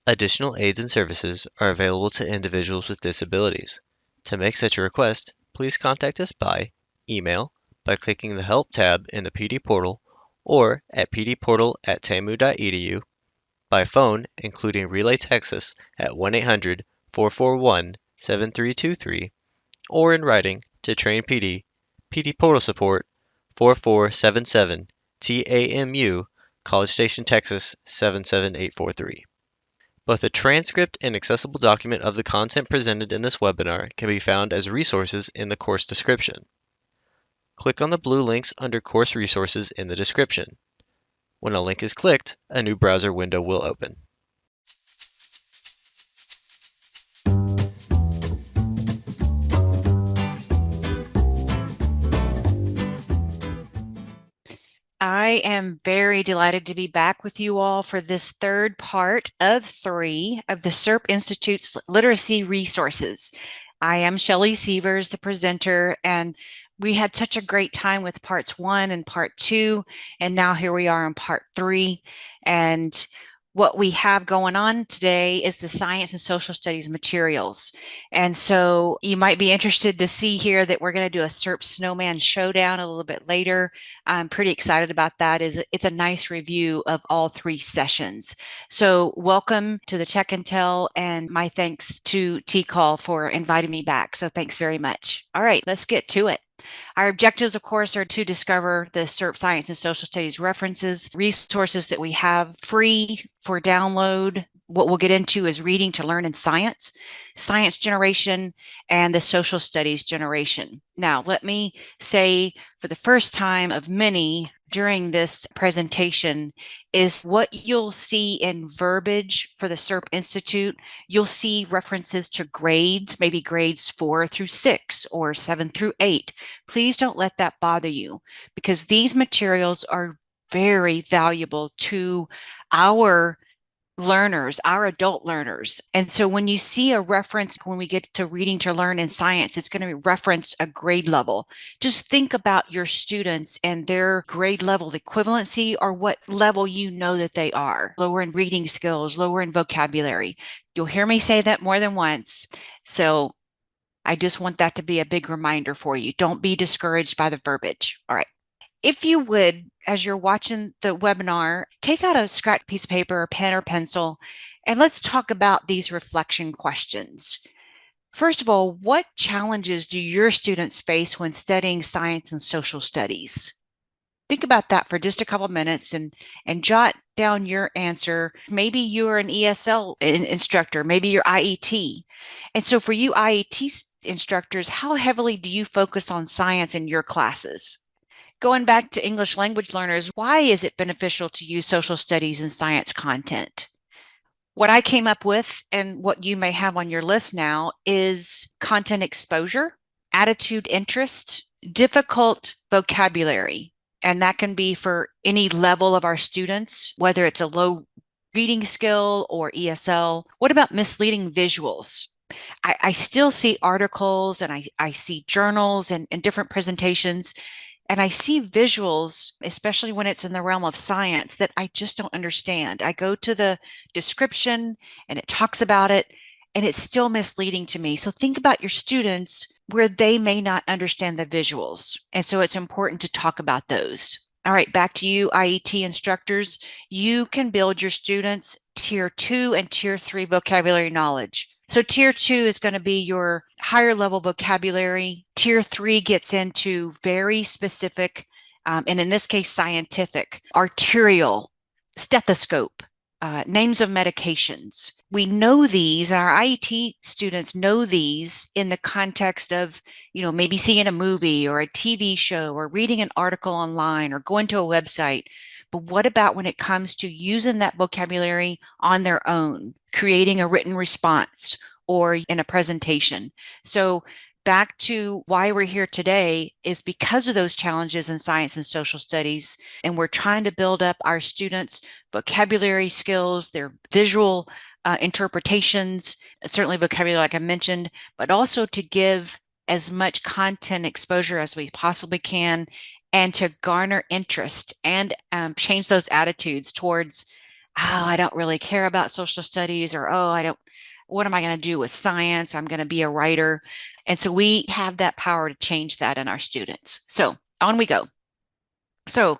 Additional aids and services are available to individuals with disabilities. To make such a request, please contact us by email, by clicking the Help tab in the PD portal, or at pdportal@tamu.edu, by phone, including Relay Texas at 1-800-441-7323, or in writing to Train PD, PD Portal Support, 4477 TAMU, College Station, Texas 77843. Both a transcript and accessible document of the content presented in this webinar can be found as resources in the course description. Click on the blue links under Course Resources in the description. When a link is clicked, a new browser window will open. I am very delighted to be back with you all for this third part of 3 of the SERP Institute's Literacy Resources. I am Shelley Sievers, the presenter, and we had such a great time with parts 1 and part 2, and now here we are in part 3. And what we have going on today is the science and social studies materials. And so you might be interested to see here that we're going to do a SERP Snowman Showdown a little bit later. I'm pretty excited about that. It's a nice review of all 3 sessions. So welcome to the Check and Tell, and my thanks to TCall for inviting me back. So thanks very much. All right, let's get to it. Our objectives, of course, are to discover the SERP Science and Social Studies references, resources that we have free for download. What we'll get into is reading to learn in science, science generation, and the social studies generation. Now, let me say for the first time of many during this presentation is what you'll see in verbiage for the SERP Institute. You'll see references to grades, maybe grades 4 through 6 or 7 through 8. Please don't let that bother you, because these materials are very valuable to our learners, our adult learners. And so when you see a reference, when we get to reading to learn in science, it's going to reference a grade level. Just think about your students and their grade level equivalency, or what level you know that they are. Lower in reading skills, lower in vocabulary. You'll hear me say that more than once. So I just want that to be a big reminder for you. Don't be discouraged by the verbiage. All right. If you would, as you're watching the webinar, take out a scratch piece of paper, or pen or pencil, and let's talk about these reflection questions. First of all, what challenges do your students face when studying science and social studies? Think about that for just a couple of minutes and jot down your answer. Maybe you're an ESL instructor, maybe you're IET. And so for you IET instructors, how heavily do you focus on science in your classes? Going back to English language learners, why is it beneficial to use social studies and science content? What I came up with, and what you may have on your list now, is content exposure, attitude interest, difficult vocabulary. And that can be for any level of our students, whether it's a low reading skill or ESL. What about misleading visuals? I still see articles, and I see journals and different presentations, and I see visuals, especially when it's in the realm of science, that I just don't understand. I go to the description and it talks about it, and it's still misleading to me. So think about your students where they may not understand the visuals. And so it's important to talk about those. All right, back to you, IET instructors. You can build your students tier 2 and tier 3 vocabulary knowledge. So tier 2 is going to be your higher level vocabulary. Tier 3 gets into very specific, and in this case, scientific, arterial, stethoscope, names of medications. We know these, and our IET students know these in the context of, maybe seeing a movie or a TV show or reading an article online or going to a website. But what about when it comes to using that vocabulary on their own, creating a written response or in a presentation? So back to why we're here today is because of those challenges in science and social studies. And we're trying to build up our students' vocabulary skills, their visual interpretations, certainly vocabulary, like I mentioned, but also to give as much content exposure as we possibly can, and to garner interest and change those attitudes towards oh, I don't really care about social studies, or oh, what am I going to do with science? I'm going to be a writer. And so we have that power to change that in our students. So on we go. So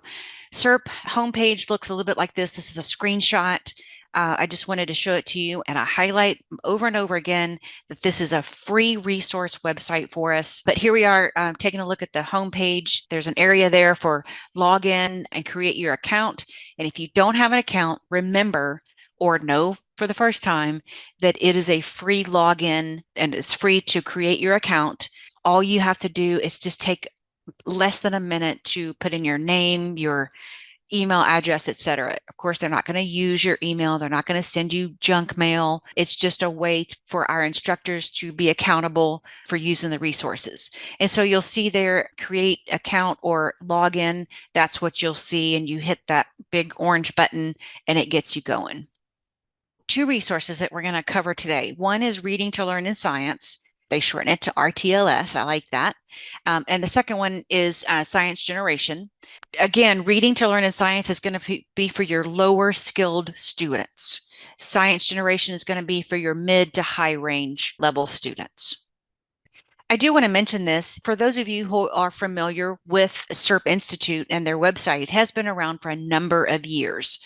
SERP homepage looks a little bit like this. This is a screenshot. I just wanted to show it to you, and I highlight over and over again that this is a free resource website for us. But here we are taking a look at the homepage. There's an area there for log in and create your account. And if you don't have an account, remember or know for the first time that it is a free login and it's free to create your account. All you have to do is just take less than a minute to put in your name, your email address, etc. Of course, they're not going to use your email. They're not going to send you junk mail. It's just a way for our instructors to be accountable for using the resources. And so you'll see there, create account or login. That's what you'll see. And you hit that big orange button and it gets you going. Two resources that we're going to cover today. One is Reading to Learn in Science. They shorten it to RTLS. I like that. And the second one is Science Generation. Again, Reading to Learn in Science is going to be for your lower skilled students. Science Generation is going to be for your mid to high range level students. I do want to mention this for those of you who are familiar with SERP Institute and their website. It has been around for a number of years.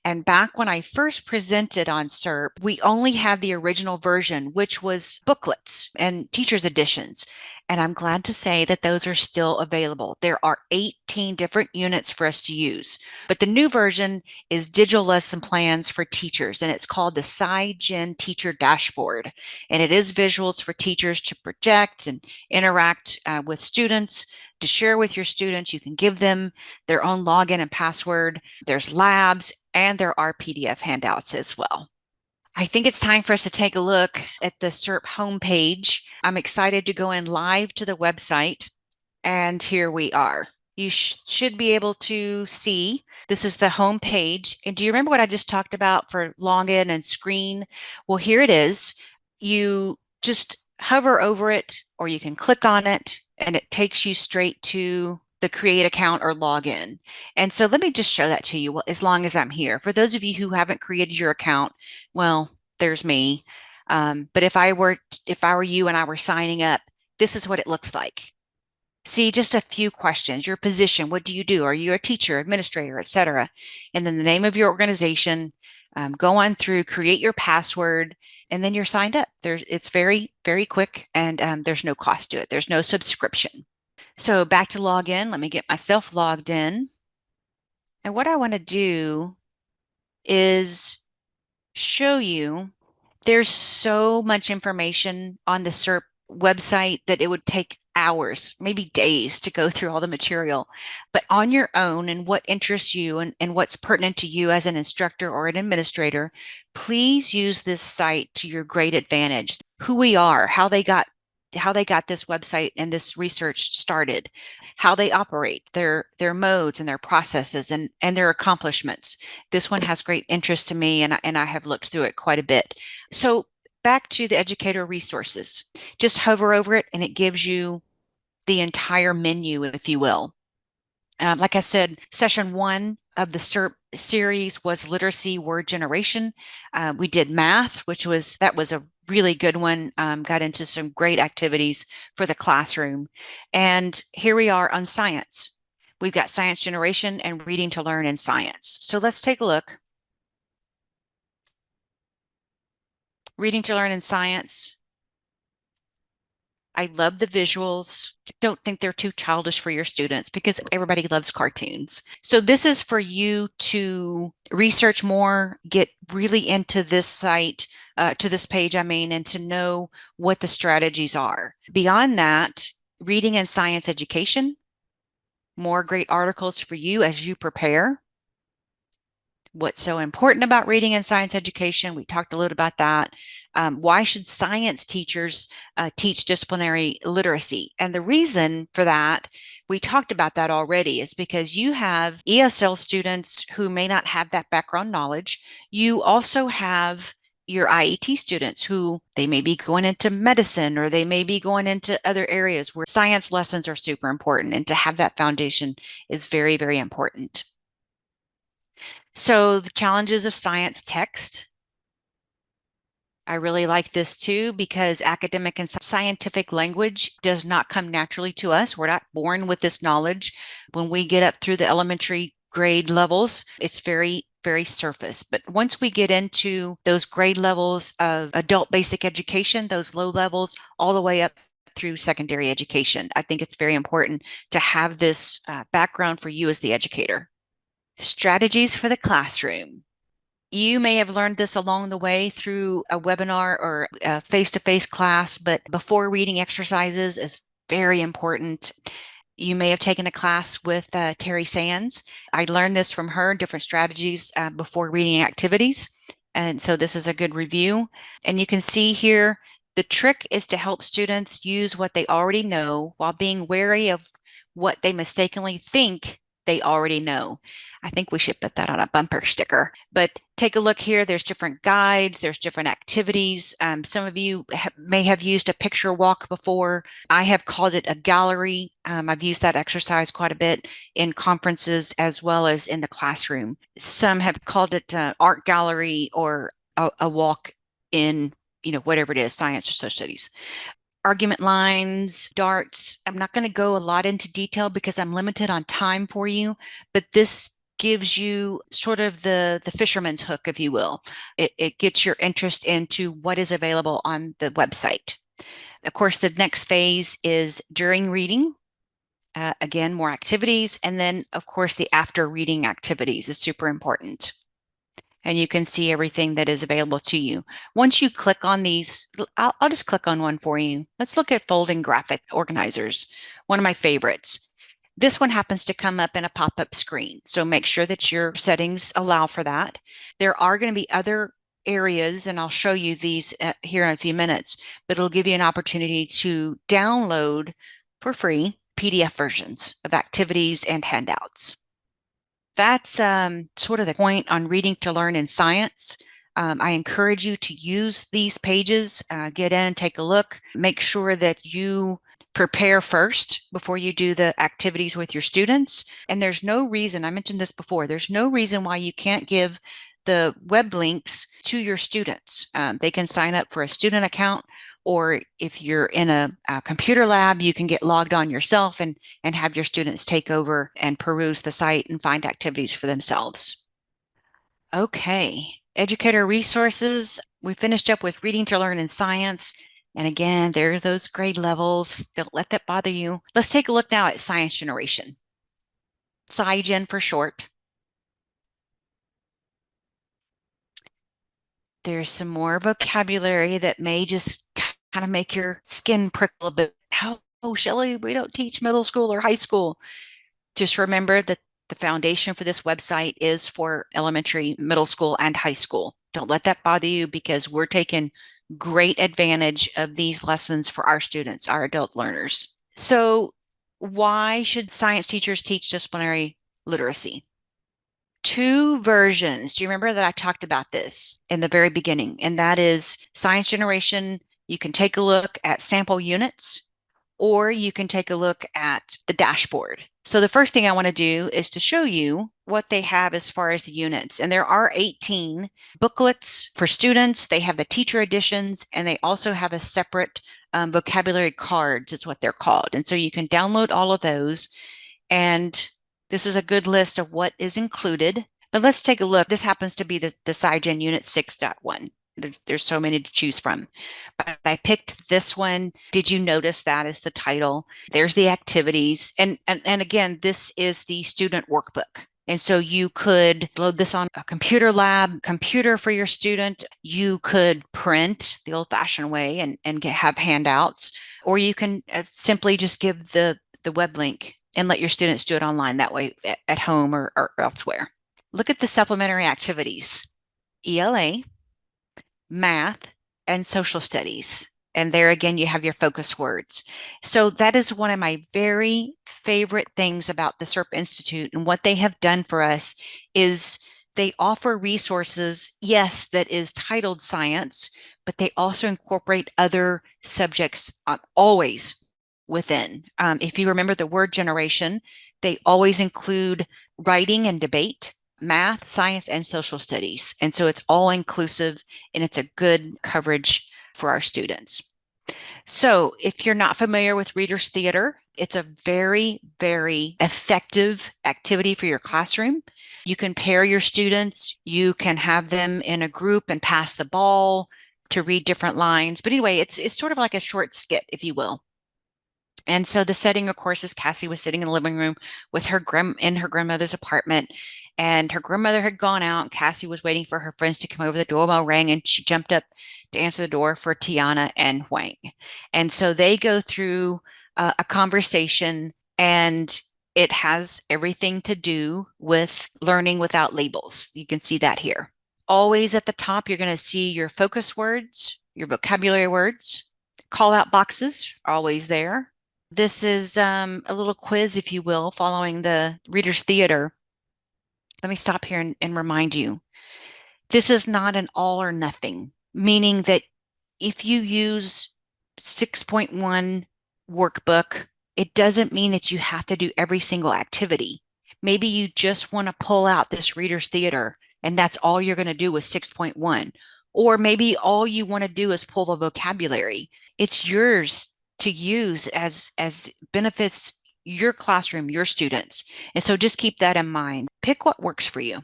And back when I first presented on SERP, we only had the original version, which was booklets and teacher's editions. And I'm glad to say that those are still available. There are 18 different units for us to use. But the new version is digital lesson plans for teachers, and it's called the SciGen Teacher Dashboard. And it is visuals for teachers to project and interact with students, to share with your students. You can give them their own login and password. There's labs, and there are PDF handouts as well. I think it's time for us to take a look at the SERP homepage. I'm excited to go in live to the website, and here we are. You should be able to see this is the homepage. And do you remember what I just talked about for login and screen? Well, here it is. You just hover over it, or you can click on it, and it takes you straight to the create account or login. And so let me just show that to you as long as I'm here. For those of you who haven't created your account, well, there's me. But if I were you and I were signing up, this is what it looks like. See, just a few questions. Your position, what do you do? Are you a teacher, administrator, etc.? And then the name of your organization. Go on through, create your password, and then you're signed up. It's very, very quick, and there's no cost to it. There's no subscription. So back to log in. Let me get myself logged in. And what I want to do is show you there's so much information on the SERP website that it would take hours, maybe days to go through all the material. But on your own and what interests you and what's pertinent to you as an instructor or an administrator, please use this site to your great advantage. Who we are, how they got this website and this research started, how they operate, their modes and their processes and their accomplishments. This one has great interest to me, and I have looked through it quite a bit. So back to the educator resources. Just hover over it and it gives you the entire menu, if you will. Like I said, session 1 of the SERP series was literacy word generation. We did math, that was a really good one. Got into some great activities for the classroom. And here we are on science. We've got science generation and reading to learn in science. So let's take a look. Reading to learn in science. I love the visuals. Don't think they're too childish for your students because everybody loves cartoons. So this is for you to research more, get really into this site, to this page, and to know what the strategies are. Beyond that, reading and science education, more great articles for you as you prepare. What's so important about reading and science education? We talked a little about that. Why should science teachers teach disciplinary literacy? And the reason for that, we talked about that already, is because you have ESL students who may not have that background knowledge. You also have your IET students who they may be going into medicine or they may be going into other areas where science lessons are super important. And to have that foundation is very, very important. So the challenges of science text. I really like this too because academic and scientific language does not come naturally to us. We're not born with this knowledge. When we get up through the elementary grade levels, it's very, very surface. But once we get into those grade levels of adult basic education, those low levels, all the way up through secondary education, I think it's very important to have this background for you as the educator. Strategies for the classroom. You may have learned this along the way through a webinar or a face-to-face class, but before reading exercises is very important. You may have taken a class with Terry Sands. I learned this from her, different strategies before reading activities. And so this is a good review. And you can see here, the trick is to help students use what they already know while being wary of what they mistakenly think they already know. I think we should put that on a bumper sticker. But take a look here. There's different guides, there's different activities. Some of you may have used a picture walk before. I have called it a gallery. I've used that exercise quite a bit in conferences as well as in the classroom. Some have called it art gallery or a walk in, whatever it is, science or social studies. Argument lines, darts. I'm not going to go a lot into detail because I'm limited on time for you, but this gives you sort of the fisherman's hook, if you will. It gets your interest into what is available on the website. Of course, the next phase is during reading. Again, more activities. And then, of course, the after reading activities is super important. And you can see everything that is available to you. Once you click on these, I'll just click on one for you. Let's look at folding graphic organizers, one of my favorites. This one happens to come up in a pop-up screen, so make sure that your settings allow for that. There are going to be other areas, and I'll show you these here in a few minutes, but it'll give you an opportunity to download for free PDF versions of activities and handouts. That's sort of the point on reading to learn in science. I encourage you to use these pages, get in, take a look, make sure that you prepare first before you do the activities with your students. And there's no reason, I mentioned this before, there's no reason why you can't give the web links to your students. They can sign up for a student account, or if you're in a computer lab, you can get logged on yourself and have your students take over and peruse the site and find activities for themselves. Okay, educator resources. We finished up with reading to learn in science. And again, there are those grade levels. Don't let that bother you. Let's take a look now at science generation. SciGen for short. There's some more vocabulary that may just kind of make your skin prickle a bit. Oh, Shelley, we don't teach middle school or high school. Just remember that the foundation for this website is for elementary, middle school, and high school. Don't let that bother you because we're taking great advantage of these lessons for our students, our adult learners. So why should science teachers teach disciplinary literacy? Two versions. Do you remember that I talked about this in the very beginning? And that is science generation. You can take a look at sample units, or you can take a look at the dashboard. So the first thing I want to do is to show you what they have as far as the units. And there are 18 booklets for students. They have the teacher editions, and they also have a separate vocabulary cards, is what they're called. And so you can download all of those. And this is a good list of what is included. But let's take a look. This happens to be the SciGen Unit 6.1. There's so many to choose from. But I picked this one. Did you notice that is the title? There's the activities. And again, this is the student workbook. And so you could load this on a computer lab, computer for your student. You could print the old-fashioned way and have handouts, or you can simply just give the web link and let your students do it online that way at home or elsewhere. Look at the supplementary activities: ELA, math, and social studies. And there again, you have your focus words. So that is one of my very favorite things about the SERP Institute, and what they have done for us is they offer resources, yes, that is titled science, but they also incorporate other subjects always within. If you remember the word generation, they always include writing and debate. math, science, and social studies. And so it's all inclusive and it's a good coverage for our students. So if you're not familiar with Reader's Theater, it's a very, very effective activity for your classroom. You can pair your students, you can have them in a group and pass the ball to read different lines. But anyway, it's sort of like a short skit, if you will. And so the setting, of course, is Cassie was sitting in the living room with her in her grandmother's apartment, and her grandmother had gone out. And Cassie was waiting for her friends to come over. The doorbell rang, and she jumped up to answer the door for Tiana and Huang. And so they go through a conversation, and it has everything to do with learning without labels. You can see that here. Always at the top, you're going to see your focus words, your vocabulary words. Call out boxes are always there. This is a little quiz, if you will, following the Reader's Theater. Let me stop here and remind you. This is not an all or nothing, meaning that if you use 6.1 workbook, it doesn't mean that you have to do every single activity. Maybe you just want to pull out this Reader's Theater, and that's all you're going to do with 6.1. Or maybe all you want to do is pull the vocabulary. It's yours to use as benefits your classroom, your students. And so just keep that in mind. Pick what works for you.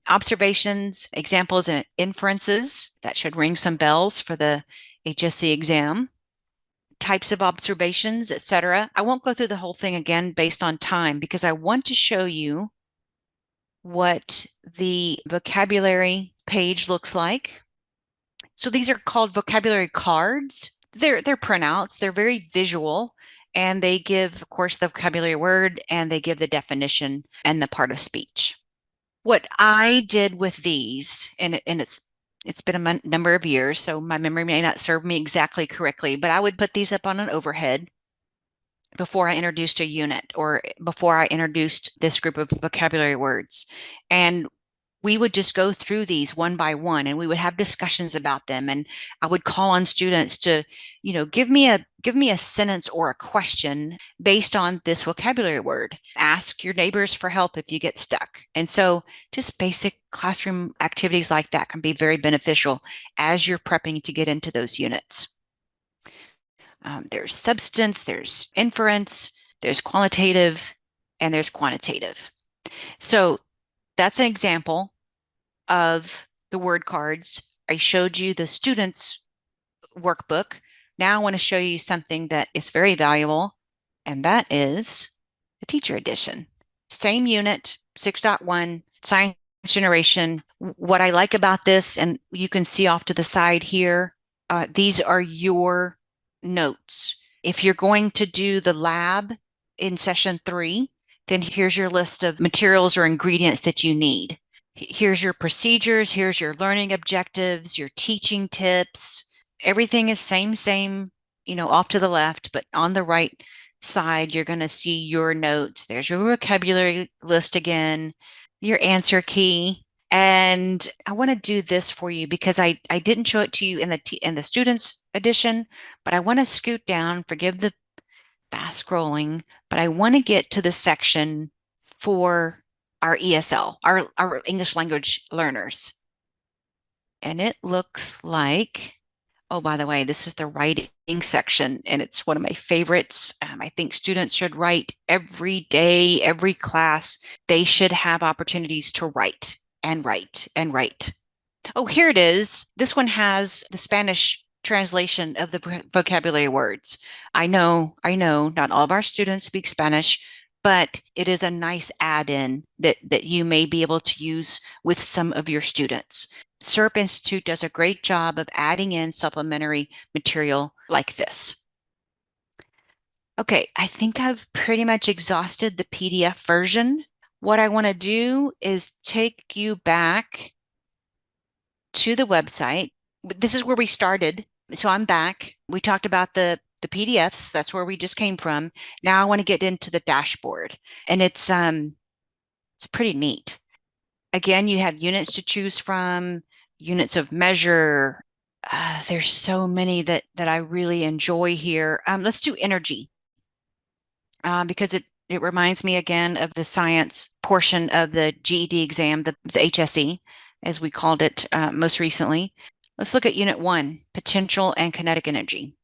Observations, examples, and inferences. That should ring some bells for the HSC exam. Types of observations, etc. I won't go through the whole thing again based on time because I want to show you what the vocabulary page looks like. So these are called vocabulary cards. They're printouts. They're very visual, and they give, of course, the vocabulary word, and they give the definition and the part of speech. What I did with these, and it's been a number of years, so my memory may not serve me exactly correctly, but I would put these up on an overhead before I introduced a unit or before I introduced this group of vocabulary words. And we would just go through these one by one and we would have discussions about them. And I would call on students to, give me a sentence or a question based on this vocabulary word. Ask your neighbors for help if you get stuck. And so just basic classroom activities like that can be very beneficial as you're prepping to get into those units. There's substance, there's inference, there's qualitative, and there's quantitative. So that's an example of the word cards. I showed you the students' workbook. Now I want to show you something that is very valuable, and that is the teacher edition. Same unit, 6.1, science generation. What I like about this, and you can see off to the side here, these are your notes. If you're going to do the lab in session 3, then here's your list of materials or ingredients that you need. Here's your procedures, here's your learning objectives, your teaching tips. Everything is same, off to the left, but on the right side, you're going to see your notes. There's your vocabulary list again, your answer key. And I want to do this for you because I didn't show it to you in the students edition, but I want to scoot down, forgive the fast scrolling, but I want to get to the section for our ESL, our English language learners. And it looks like, oh, by the way, this is the writing section, and it's one of my favorites. I think students should write every day, every class. They should have opportunities to write and write and write. Oh, here it is. This one has the Spanish translation of the vocabulary words. I know, not all of our students speak Spanish, but it is a nice add-in that you may be able to use with some of your students. SERP Institute does a great job of adding in supplementary material like this. Okay, I think I've pretty much exhausted the PDF version. What I want to do is take you back to the website. This is where we started. So I'm back. We talked about the PDFs. That's where we just came from. Now I want to get into the dashboard, and it's pretty neat. Again, you have units to choose from, units of measure. There's so many that I really enjoy here. Let's do energy because It reminds me again of the science portion of the GED exam, the HSE, as we called it most recently. Let's look at Unit 1, Potential and Kinetic Energy.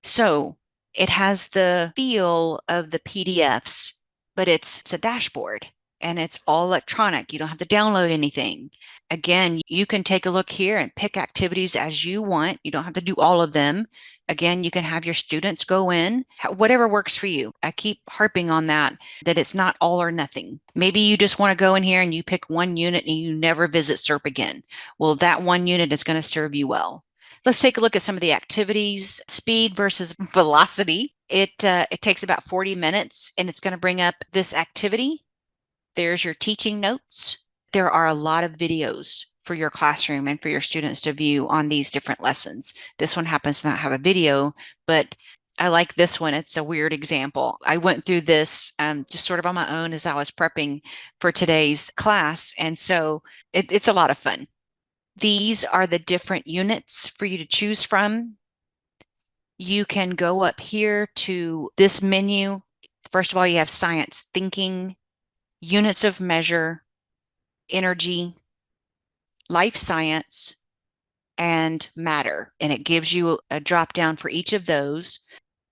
So it has the feel of the PDFs, but it's a dashboard and it's all electronic. You don't have to download anything. Again, you can take a look here and pick activities as you want. You don't have to do all of them. Again, you can have your students go in, whatever works for you. I keep harping on that it's not all or nothing. Maybe you just want to go in here and you pick one unit and you never visit SERP again. Well, that one unit is going to serve you well. Let's take a look at some of the activities. Speed versus velocity. It takes about 40 minutes, and it's going to bring up this activity. There's your teaching notes. There are a lot of videos for your classroom and for your students to view on these different lessons. This one happens to not have a video, but I like this one. It's a weird example. I went through this just sort of on my own as I was prepping for today's class, and so it's a lot of fun. These are the different units for you to choose from. You can go up here to this menu. First of all, you have science thinking, units of measure, energy, life science, and matter. And it gives you a drop down for each of those.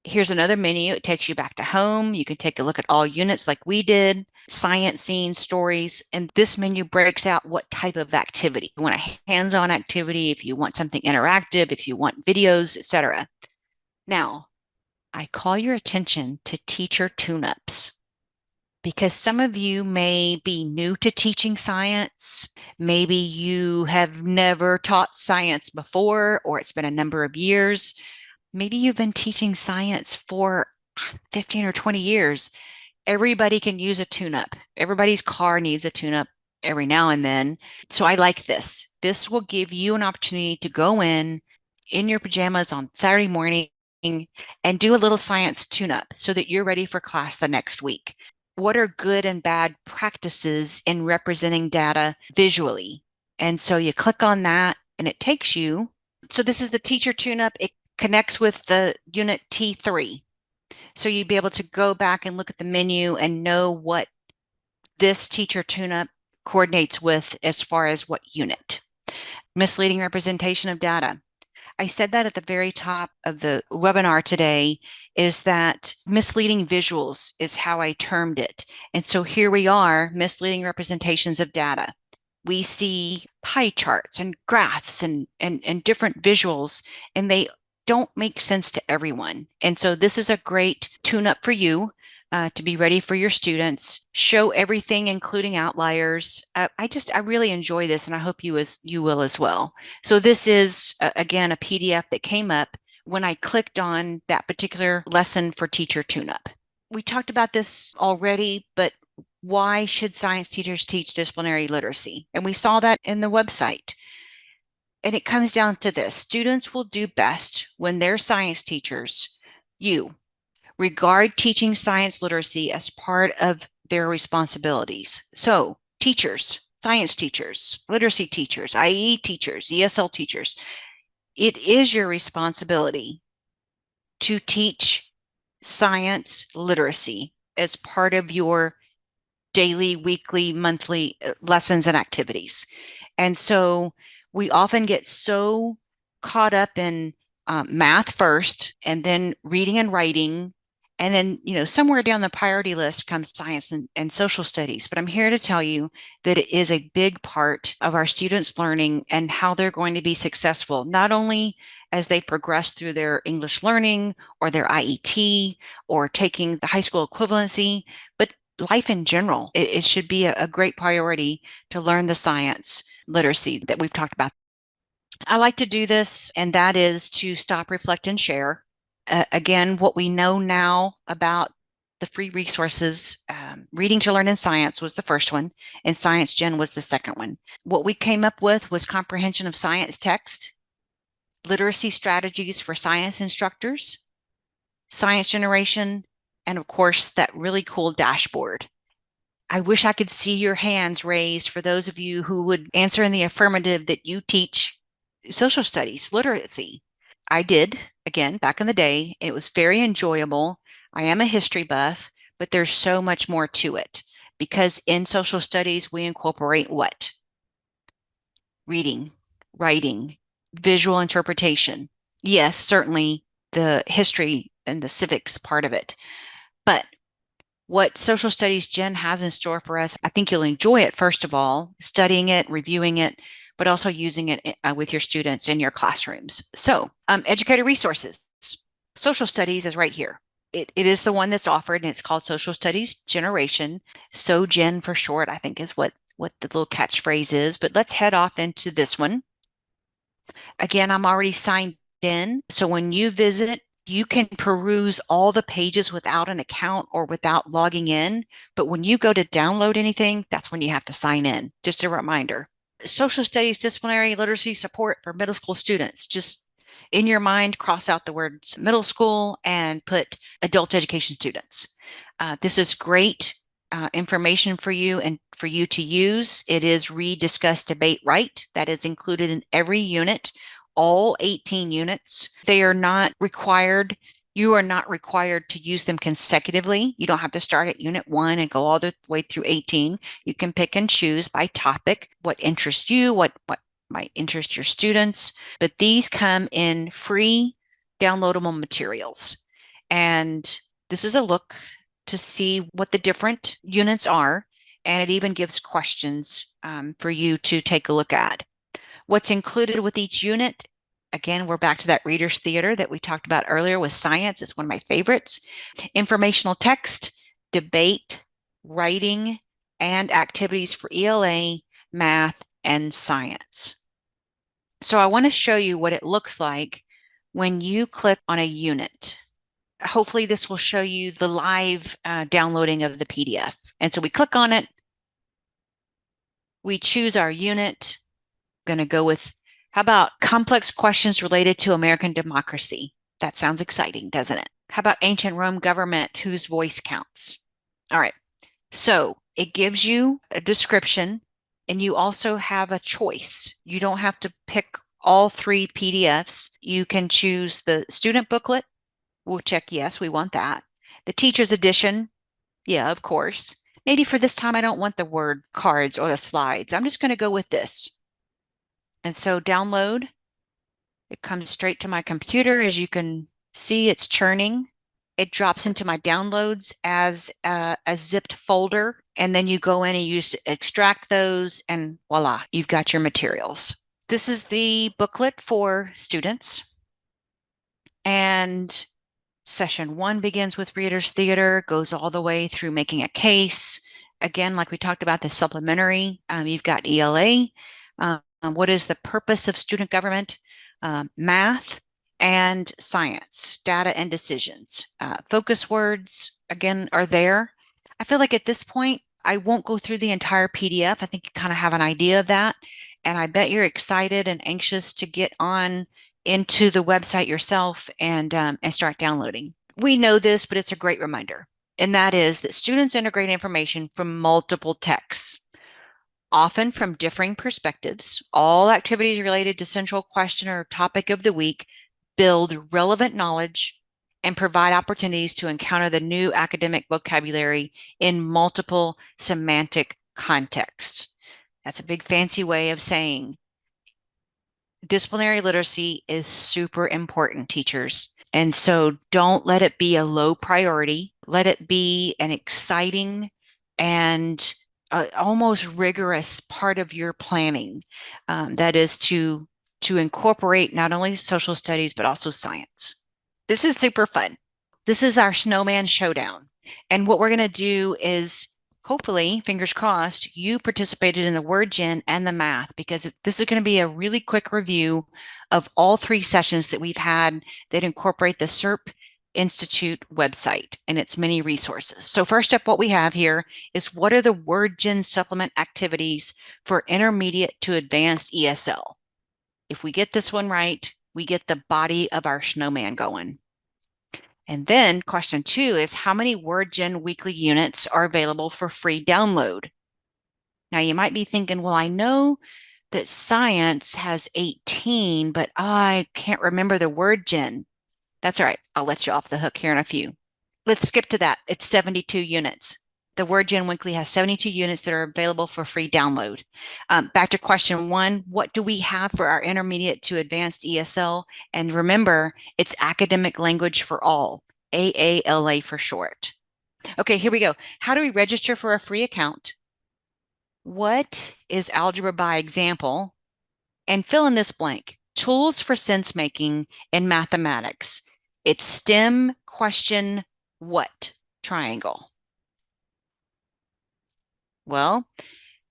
Here's another menu. It takes you back to home. You can take a look at all units like we did, science scenes, stories, and this menu breaks out what type of activity. You want a hands-on activity, if you want something interactive, if you want videos, etc. Now, I call your attention to teacher tune-ups because some of you may be new to teaching science. Maybe you have never taught science before, or it's been a number of years. Maybe you've been teaching science for 15 or 20 years. Everybody can use a tune-up. Everybody's car needs a tune-up every now and then. So I like this. This will give you an opportunity to go in your pajamas on Saturday morning and do a little science tune-up so that you're ready for class the next week. What are good and bad practices in representing data visually? And so you click on that and it takes you. So this is the teacher tune-up. It connects with the unit T3. So you'd be able to go back and look at the menu and know what this teacher tune-up coordinates with as far as what unit. Misleading representation of data. I said that at the very top of the webinar today, is that misleading visuals is how I termed it. And so here we are, misleading representations of data. We see pie charts and graphs and different visuals, and they don't make sense to everyone. And so this is a great tune-up for you to be ready for your students. Show everything, including outliers. I really enjoy this, and I hope you will as well. So this is again a PDF that came up when I clicked on that particular lesson for teacher tune-up. We talked about this already, but why should science teachers teach disciplinary literacy? And we saw that in the website. And it comes down to this: students will do best when their science teachers, you, regard teaching science literacy as part of their responsibilities. So teachers, science teachers, literacy teachers, IE teachers, ESL teachers, it is your responsibility to teach science literacy as part of your daily, weekly, monthly lessons and activities. And so we often get so caught up in math first, and then reading and writing, and then, somewhere down the priority list comes science and social studies. But I'm here to tell you that it is a big part of our students' learning and how they're going to be successful, not only as they progress through their English learning or their IET or taking the high school equivalency, but life in general. It should be a great priority to learn the science literacy that we've talked about. I like to do this, and that is to stop, reflect, and share. Again, what we know now about the free resources, Reading to Learn in Science was the first one, and Science Gen was the second one. What we came up with was comprehension of science text, literacy strategies for science instructors, science generation, and of course, that really cool dashboard. I wish I could see your hands raised for those of you who would answer in the affirmative that you teach social studies, literacy. I did, again, back in the day. It was very enjoyable. I am a history buff, but there's so much more to it because in social studies, we incorporate what? Reading, writing, visual interpretation. Yes, certainly the history and the civics part of it. But what social studies Jen has in store for us, I think you'll enjoy it, first of all, studying it, reviewing it, but also using it with your students in your classrooms. So, educator resources. Social studies is right here. It is the one that's offered, and it's called Social Studies Generation. So Gen for short, I think is what the little catchphrase is. But let's head off into this one. Again, I'm already signed in. So when you visit, you can peruse all the pages without an account or without logging in. But when you go to download anything, that's when you have to sign in. Just a reminder. Social studies disciplinary literacy support for middle school students. Just in your mind, cross out the words middle school and put adult education students. This is great information for you and for you to use. It is read, discuss, debate, write. That is included in every unit, all 18 units. They are not required. You are not required to use them consecutively. You don't have to start at unit 1 and go all the way through 18. You can pick and choose by topic what interests you, what might interest your students. But these come in free downloadable materials. And this is a look to see what the different units are. And it even gives questions for you to take a look at. What's included with each unit? Again, we're back to that reader's theater that we talked about earlier with science. It's one of my favorites. Informational text, debate, writing, and activities for ELA, math, and science. So I want to show you what it looks like when you click on a unit. Hopefully this will show you the live downloading of the PDF. And so we click on it. We choose our unit. I'm going to go with, how about complex questions related to American democracy? That sounds exciting, doesn't it? How about ancient Rome government, whose voice counts? All right. So it gives you a description, and you also have a choice. You don't have to pick all 3 PDFs. You can choose the student booklet. We'll check yes, we want that. The teacher's edition, yeah, of course. Maybe for this time, I don't want the word cards or the slides. I'm just going to go with this. And so download, it comes straight to my computer. As you can see, it's churning. It drops into my downloads as a zipped folder. And then you go in and you just extract those, and voila, you've got your materials. This is the booklet for students. And Session 1 begins with Reader's Theater, goes all the way through making a case. Again, like we talked about, the supplementary, you've got ELA. What is the purpose of student government? Math and science, data and decisions. Focus words, again, are there. I feel like at this point, I won't go through the entire PDF. I think you kind of have an idea of that. And I bet you're excited and anxious to get on into the website yourself and start downloading. We know this, but it's a great reminder. And that is that students integrate information from multiple texts, often from differing perspectives. All activities related to central question or topic of the week build relevant knowledge and provide opportunities to encounter the new academic vocabulary in multiple semantic contexts. That's a big fancy way of saying disciplinary literacy is super important, teachers. And so don't let it be a low priority. Let it be an exciting and almost rigorous part of your planning. That is to incorporate not only social studies, but also science. This is super fun. This is our snowman showdown. And what we're going to do is, hopefully, fingers crossed, you participated in the word gen and the math, because this is going to be a really quick review of all 3 sessions that we've had that incorporate the SERP Institute website and its many resources. So first up, what we have here is, what are the word gen supplement activities for intermediate to advanced ESL? If we get this one right, we get the body of our snowman going. And then question 2 is, how many word gen weekly units are available for free download? Now you might be thinking, well, I know that science has 18, but I can't remember the word gen. That's all right. I'll let you off the hook here in a few. Let's skip to that. It's 72 units. The Word Gen Weekly has 72 units that are available for free download. Back to question one, what do we have for our intermediate to advanced ESL? And remember, it's academic language for all, AALA for short. Okay, here we go. How do we register for a free account? What is algebra by example? And fill in this blank. Tools for sense making in mathematics. It's STEM question what triangle? Well,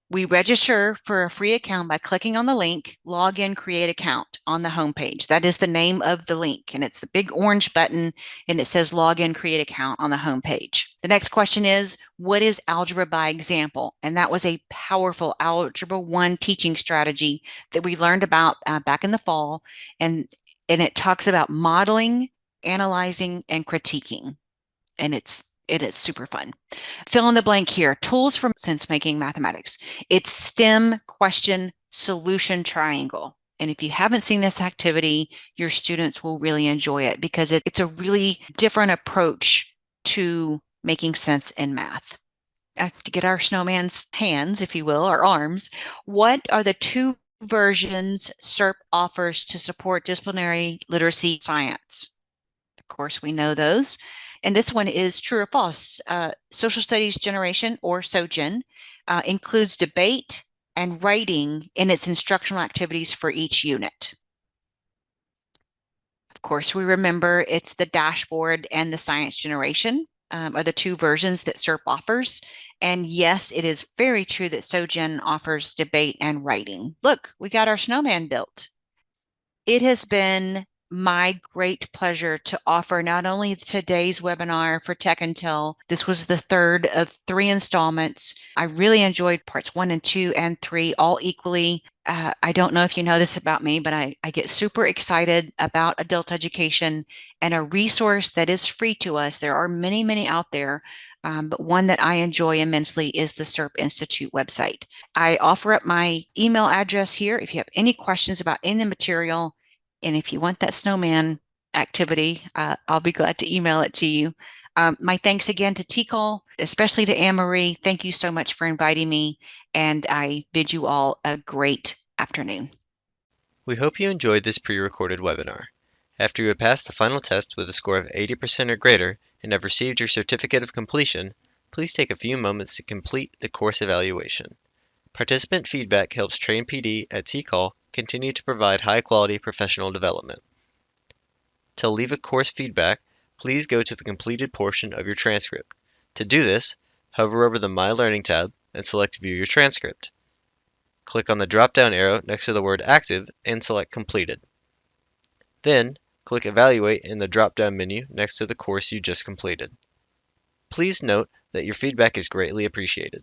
we register for a free account by clicking on the link, log in, create account on the homepage. That is the name of the link, and it's the big orange button, and it says log in, create account on the homepage. The next question is, what is algebra by example? And that was a powerful Algebra 1 teaching strategy that we learned about back in the fall, and it talks about modeling, analyzing, and critiquing, and it is super fun. Fill in the blank here. Tools for sense-making mathematics. It's STEM question solution triangle. And if you haven't seen this activity, your students will really enjoy it because it's a really different approach to making sense in math. To get our snowman's hands, if you will, or arms, what are the two versions SERP offers to support disciplinary literacy science? Of course, we know those. And this one is true or false. Social Studies Generation, or SOGEN, includes debate and writing in its instructional activities for each unit. Of course, we remember it's the dashboard and the science generation are the two versions that SERP offers. And yes, it is very true that SOGEN offers debate and writing. Look, we got our snowman built. It has been my great pleasure to offer not only today's webinar for Tech Intel, this was the third of 3 installments. I really enjoyed parts 1 and 2 and 3 all equally. I don't know if you know this about me, but I get super excited about adult education and a resource that is free to us. There are many, many out there, but one that I enjoy immensely is the SERP Institute website. I offer up my email address here if you have any questions about any of the material. And if you want that snowman activity, I'll be glad to email it to you. My thanks again to TCOL, especially to Anne-Marie. Thank you so much for inviting me, and I bid you all a great afternoon. We hope you enjoyed this pre-recorded webinar. After you have passed the final test with a score of 80% or greater and have received your certificate of completion, please take a few moments to complete the course evaluation. Participant feedback helps Train PD at TCOL continue to provide high-quality professional development. To leave a course feedback, please go to the completed portion of your transcript. To do this, hover over the My Learning tab and select View Your Transcript. Click on the drop-down arrow next to the word Active and select Completed. Then, click Evaluate in the drop-down menu next to the course you just completed. Please note that your feedback is greatly appreciated.